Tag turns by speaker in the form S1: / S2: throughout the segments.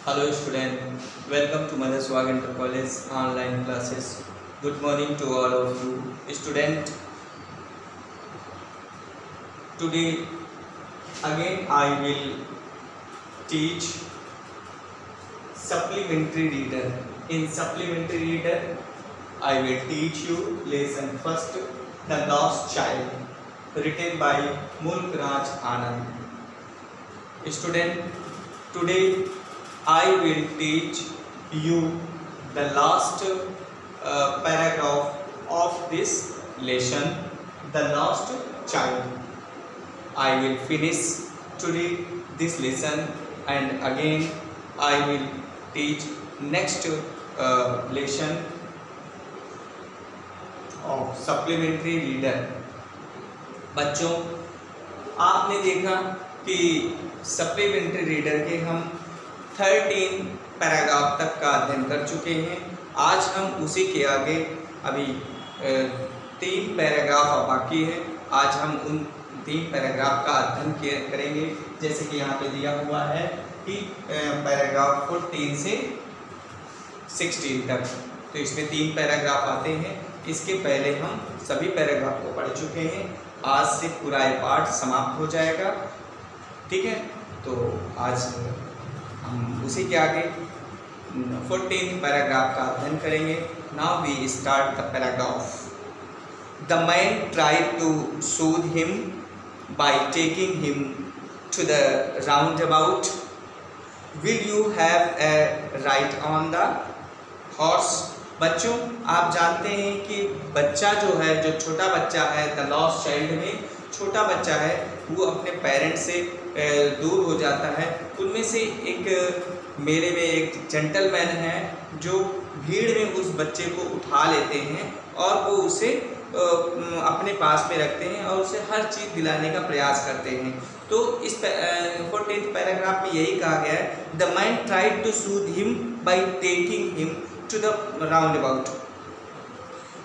S1: Hello student, welcome to Mother Swag Inter College online classes. Good morning to all of you. Student, today again I will teach supplementary reader. In supplementary reader, I will teach you lesson first, The Lost Child, written by Mulk Raj Anand. Student, today I will teach you the last paragraph of this lesson, The Lost Child. I will finish today this lesson and again I will teach next lesson of supplementary reader. बच्चों, आपने देखा कि supplementary reader के हम 13 paragraph तक का अध्ययन कर चुके हैं। आज हम उसी के आगे अभी 3 पैराग्राफ बाकी हैं। आज हम उन 3 पैराग्राफ का अध्ययन करेंगे। जैसे कि यहाँ पे दिया हुआ है कि पैराग्राफ 14 से 16 तक, तो इसमें 3 पैराग्राफ आते हैं। इसके पहले हम सभी पैराग्राफ को पढ़ चुके हैं। आज से पूरा ये पाठ समाप्त हो जाएगा, ठीक है। तो आज हम उसी के आगे 14th पैराग्राफ का अध्ययन करेंगे। Now we start the paragraph. The man tried to soothe him by taking him to the roundabout. Will you have a ride on the horse. बच्चों, आप जानते हैं कि बच्चा जो है, जो छोटा बच्चा है, द लॉस्ट चाइल्ड में छोटा बच्चा है, वो अपने पेरेंट्स से दूर हो जाता है। उनमें से एक मेले में एक जेंटलमैन है जो भीड़ में उस बच्चे को उठा लेते हैं और वो उसे अपने पास में रखते हैं और उसे हर चीज़ दिलाने का प्रयास करते हैं। तो इस 14th पैराग्राफ में यही कहा गया है, the man tried to soothe him by taking him to the roundabout.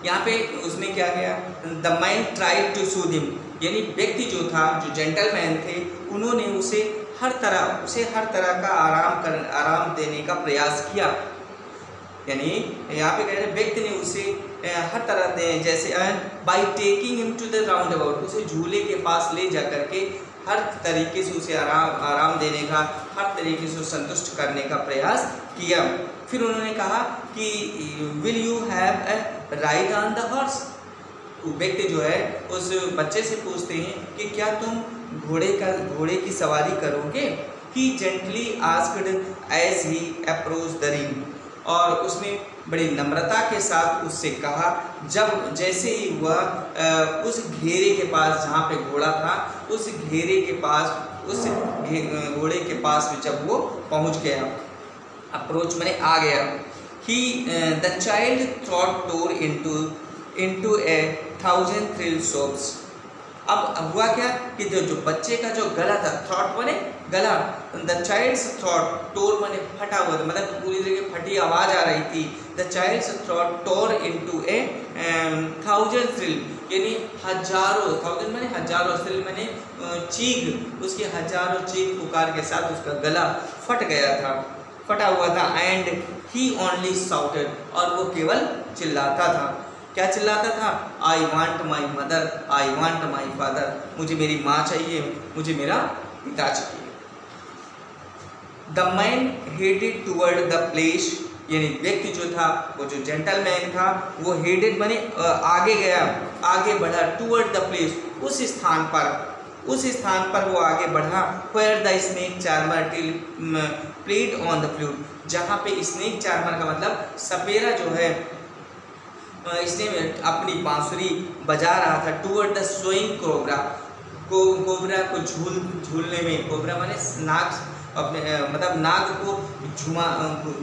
S1: यहाँ पे उसने क्या किया, the man tried to soothe him, यानी व्यक्ति जो था, जो जेंटलमैन थे, उन्होंने उसे हर तरह का आराम देने का प्रयास किया। यानी यहाँ पे कह रहे व्यक्ति ने उसे हर तरह दे, जैसे by taking him to the roundabout, उसे झूले के पास ले जा करके हर तरीके से उसे आराम देने का, हर तरीके से संतुष्ट करने का प्रयास किया। फिर उन्होंने कहा कि will you have a ride on the horse. व्यक्ति जो है उस बच्चे से पूछते हैं कि क्या तुम घोड़े की सवारी करोगे। He gently asked as he approach the ring, और उसने बड़ी नम्रता के साथ उससे कहा, जैसे ही वह उस घेरे के पास जहाँ पे घोड़ा था, उस घेरे के पास, उस घोड़े के पास में जब वो पहुँच गया, अप्रोच मैंने आ गया। He the child throat tore into a 1000 thrill sobs. अब हुआ क्या कि जो बच्चे का जो गला था, थ्रॉट माने गला, द चाइल्ड्स थ्रॉट, टोर माने फटा हुआ था, मतलब पूरी जगह फटी आवाज़ आ रही थी। The child's throat tore into a 1000 thrill, यानी हजारों, 1000 माने हजारों, थ्रिल माने चीख, उसके हजारों चीख पुकार के साथ उसका गला फट गया था, फटा हुआ था। एंड ही ओनली साउटेड, और वो केवल चिल्लाता था। क्या चिल्लाता था? आई want my mother, I want my father, मुझे मेरी माँ चाहिए, मुझे मेरा पिता चाहिए। The man headed toward the place, यानी व्यक्ति जो था, वो जो जेंटलमैन था, वो हेडेड माने आगे गया, आगे बढ़ा, टूवर्ड द प्लेस, उस स्थान पर वो आगे बढ़ा। Where the snake charmer still played on the flute, जहाँ पे स्नेक चार्मर का मतलब सपेरा जो है, इसने अपनी बांसुरी बजा रहा था। Toward the swaying cobra, cobra को झूलने में, कोबरा माने नाग, अपने मतलब नाग को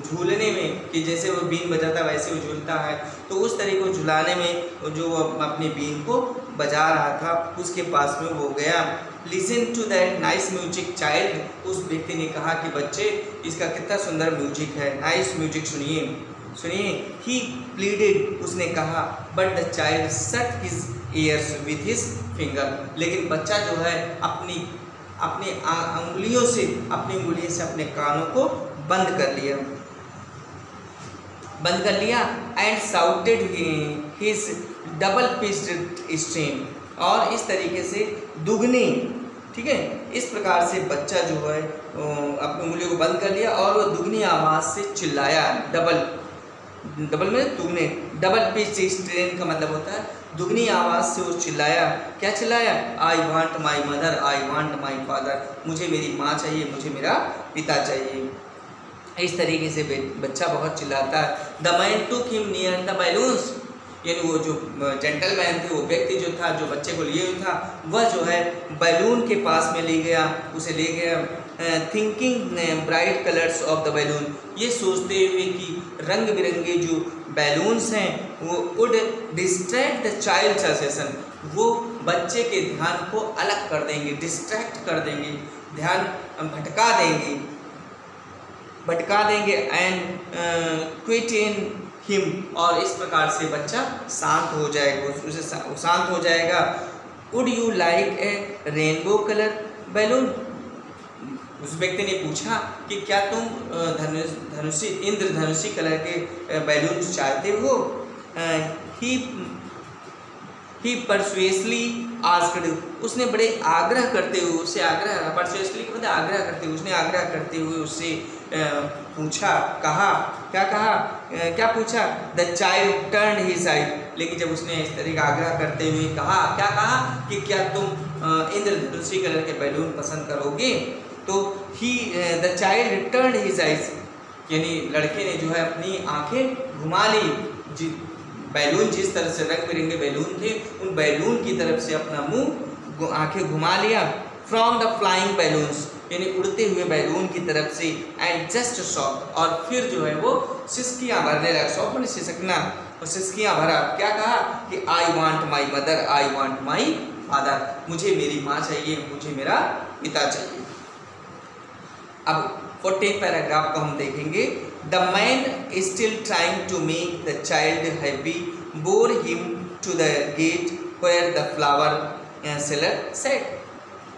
S1: झूलने में, कि जैसे वो बीन बजाता है वैसे वो झूलता है, तो उस तरीके को झुलाने में जो अपनी बीन को बजा रहा था, उसके पास में वो गया। Listen to that nice music child, उस व्यक्ति ने कहा कि बच्चे, इसका कितना सुंदर म्यूजिक है, नाइस म्यूजिक सुनिए। ही प्लीडेड, उसने कहा, but the child shut his years with his finger, लेकिन बच्चा जो है अपनी अपनी अंगुलियों से अपने कानों को बंद कर लिया and shouted his double pitched stream, और इस तरीके से दुगनी, ठीक है, इस प्रकार से बच्चा जो है अपनी उंगलियों को बंद कर लिया और वो दुगनी आवाज़ से चिल्लाया। डबल में दुगने, डबल पिच स्ट्रेन का मतलब होता है दुगनी आवाज़ से वो चिल्लाया। क्या चिल्लाया? आई want my mother, I want my father, मुझे मेरी माँ चाहिए, मुझे मेरा पिता चाहिए। इस तरीके से बच्चा बहुत चिल्लाता है। The man took him near the balloons, यानी वो जो जेंटलमैन थे, वो व्यक्ति जो था, जो बच्चे को लिए हुए था, वह जो है बैलून के पास में ले गया, उसे ले गया। Thinking bright colours of the balloon, ये सोचते हुए कि रंग बिरंगे जो बैलून्स हैं वो would distract the child's attention, वो बच्चे के ध्यान को अलग कर देंगे, डिस्ट्रैक्ट कर देंगे, ध्यान भटका देंगे एंड क्विटेन हिम, और इस प्रकार से बच्चा शांत हो जाएगा, उसे शांत हो जाएगा। Would you like A rainbow colour balloon, उस व्यक्ति ने पूछा कि क्या तुम इंद्रधनुषी कलर के बैलून चाहते हो। ही परसुएसली आस्क्ड, उसने बड़े आग्रह करते हुए उससे परसुएसली मतलब आग्रह करते हुए, उसने आग्रह करते हुए उससे पूछा, कहा, क्या पूछा? द चाइल्ड टर्न हिज आई, लेकिन जब उसने इस तरह का आग्रह करते हुए कहा कि क्या तुम इंद्रधनुषी कलर के बैलून पसंद करोगे, तो the child turn his eyes, यानी लड़के ने जो है अपनी आंखें घुमा ली। बैलून जिस तरह से रंग बिरंगे बैलून थे, उन बैलून की तरफ से अपना मुंह आंखें घुमा लिया। फ्रॉम द फ्लाइंग बैलून्स, यानी उड़ते हुए बैलून की तरफ से। एंड जस्ट शॉक, और फिर जो है वो सिसकियाँ भरने लगा। शॉक मैंने सिसकना, और सिसकियाँ भरा। क्या कहा कि आई want my mother, I want my father, मुझे मेरी माँ चाहिए, मुझे मेरा पिता चाहिए। अब 14 पैराग्राफ को हम देखेंगे। The man still trying to make the child happy bore him to the gate where the flower seller sat.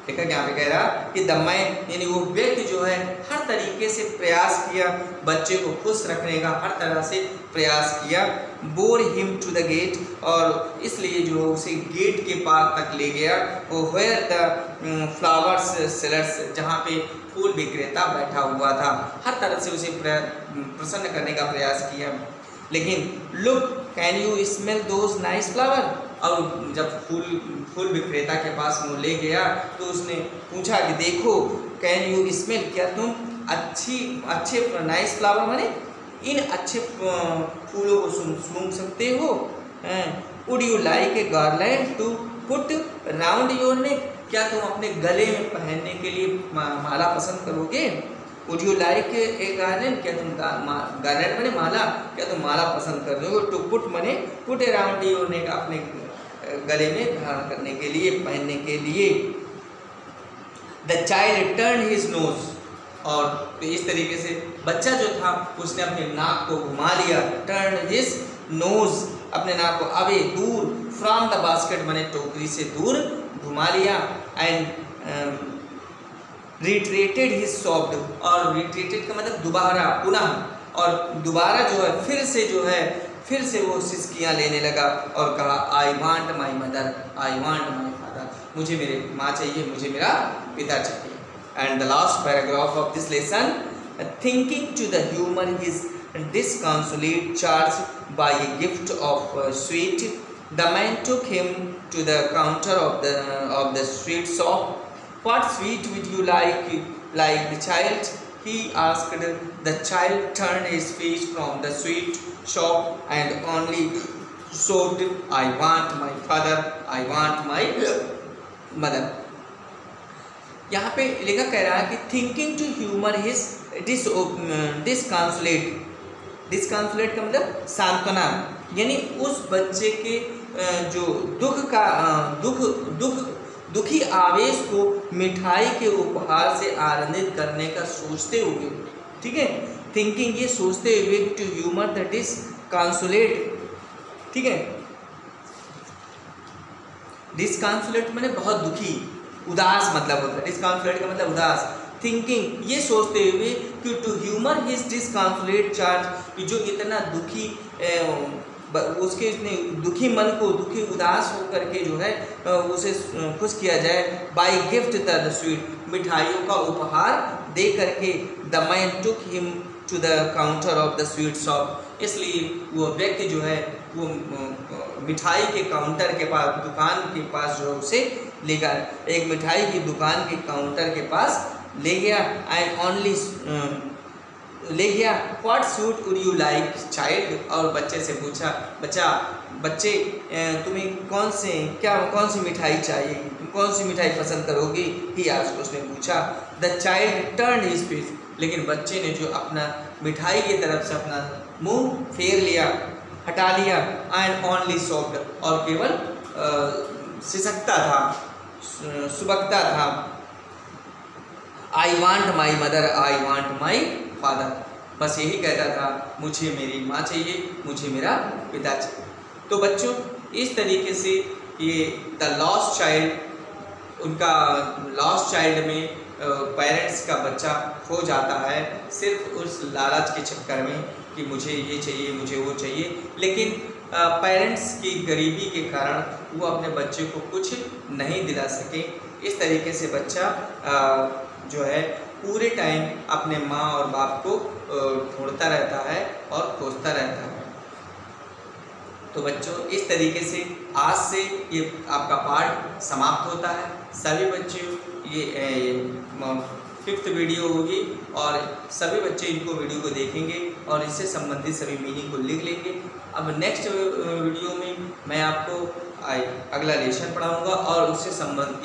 S1: देखा यहाँ पे कह रहा कि द मैन, यानी वो व्यक्ति जो है हर तरीके से प्रयास किया, बच्चे को खुश रखने का हर तरह से प्रयास किया। Bore him to the gate, और इसलिए जो उसे गेट के पार तक ले गया। वो वेयर द फ्लावर्स सेलर्स, जहाँ पे फूल विक्रेता बैठा हुआ था, हर तरह से उसे प्रसन्न करने का प्रयास किया। लेकिन look, can you smell those nice flower, और जब फूल विक्रेता के पास वो ले गया तो उसने पूछा कि देखो, कैन यू स्मेल, क्या तुम अच्छे नाइस फ्लावर माने इन अच्छे फूलों को सूंघ सकते हो। Would you like a garland to put round your neck, क्या तुम अपने गले में पहनने के लिए माला पसंद करोगे। Would you like a garland, क्या तुम गार्लैंड माने माला, क्या तुम माला पसंद कर रहे हो। टू पुट माने पुट ए राउंड योर नेक, अपने गले में धारण करने के लिए, पहनने के लिए। The child turn his nose, और तो इस तरीके से बच्चा जो था उसने अपने नाक को घुमा लिया। टर्न हिज नोज, अपने नाक को अवे, दूर। फ्रॉम द बास्केट माने टोकरी से दूर घुमा लिया। एंड रिट्रेटेड हिज सॉफ्ट, और रिट्रेटेड का मतलब दोबारा, पुनः, और दोबारा जो है फिर से वो सिसकियाँ लेने लगा और कहा, I want my mother, I want my father, मुझे मेरे माँ चाहिए, मुझे मेरा पिता चाहिए। And the last paragraph of this lesson, thinking to the humour his disconsolate charge by a gift of sweet, the man took him to the counter of the sweet shop. What sweet would you like the child? He asked. The child turned his face from the sweet shop and only sobbed, I want my father, I want my mother. यहाँ पे लेखक कह रहा है कि thinking to humour his डिसकॉन्सोलेट, डिसकॉन्सोलेट का मतलब सांत्वना, यानी उस बच्चे के जो दुखी आवेश को मिठाई के उपहार से आनंदित करने का सोचते हुए, ठीक है, थिंकिंग ये सोचते हुए, टू ह्यूमर द डिसकॉन्सोलेट, ठीक है, डिसकॉन्सोलेट माने बहुत दुखी, उदास मतलब होता है, डिस्कॉन्सोलेट का मतलब उदास। थिंकिंग, ये सोचते हुए कि टू ह्यूमर हिज डिस्कॉन्सोलेट चार्ज, कि जो इतना दुखी उसके इतने दुखी मन को, दुखी उदास होकर के जो है उसे खुश किया जाए। बाय गिफ्ट द स्वीट, मिठाइयों का उपहार दे करके। The man took him to the counter of the sweet shop, इसलिए वो व्यक्ति जो है वो मिठाई के काउंटर के पास, दुकान के पास जो है उसे ले गया, एक मिठाई की दुकान के काउंटर के पास ले गया। एंड ओनली ले गया। What sweet would you like child, और बच्चे से पूछा, बच्चे तुम्हें कौन सी मिठाई चाहिए, कौन सी मिठाई पसंद करोगे, ही आज उसने पूछा। The child turn his face, लेकिन बच्चे ने जो अपना मिठाई की तरफ से अपना मुंह फेर लिया, हटा लिया। एंड ओनली सॉफ्ट, और केवल सिसकता था, सुबकता था। आई want my mother, I want my father, बस यही कहता था, मुझे मेरी माँ चाहिए, मुझे मेरा पिता चाहिए। तो बच्चों, इस तरीके से ये द लॉस्ट चाइल्ड, उनका लॉस्ट चाइल्ड में पेरेंट्स का बच्चा खो जाता है सिर्फ उस लालच के चक्कर में कि मुझे ये चाहिए, मुझे वो चाहिए। लेकिन पेरेंट्स की गरीबी के कारण वो अपने बच्चे को कुछ नहीं दिला सके। इस तरीके से बच्चा जो है पूरे टाइम अपने माँ और बाप को ढूंढता रहता है और खोजता रहता है। तो बच्चों, इस तरीके से आज से ये आपका पाठ समाप्त होता है। सभी बच्चों, ये 5th वीडियो होगी और सभी बच्चे इनको वीडियो को देखेंगे और इससे संबंधित सभी मीनिंग को लिख लेंगे। अब नेक्स्ट वीडियो में मैं आपको अगला लेसन पढ़ाऊंगा और उससे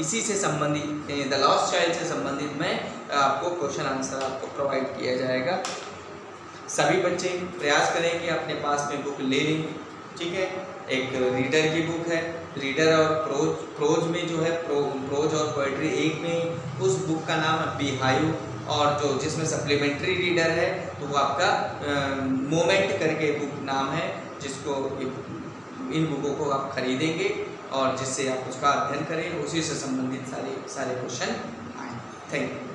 S1: इसी से संबंधित द लॉस्ट चाइल्ड से संबंधित मैं आपको क्वेश्चन आंसर आपको प्रोवाइड किया जाएगा। सभी बच्चे प्रयास करें कि अपने पास में बुक ले लें, ठीक है। एक रीडर की बुक है, रीडर और प्रोज में जो है प्रोज और पोएट्री एक में, उस बुक का नाम है बिहाइव, और जो जिसमें सप्लीमेंट्री रीडर है तो वो आपका मोमेंट करके बुक नाम है, जिसको इन बुकों को आप खरीदेंगे और जिससे आप उसका अध्ययन करें, उसी से संबंधित सारे क्वेश्चन आए। Thank you.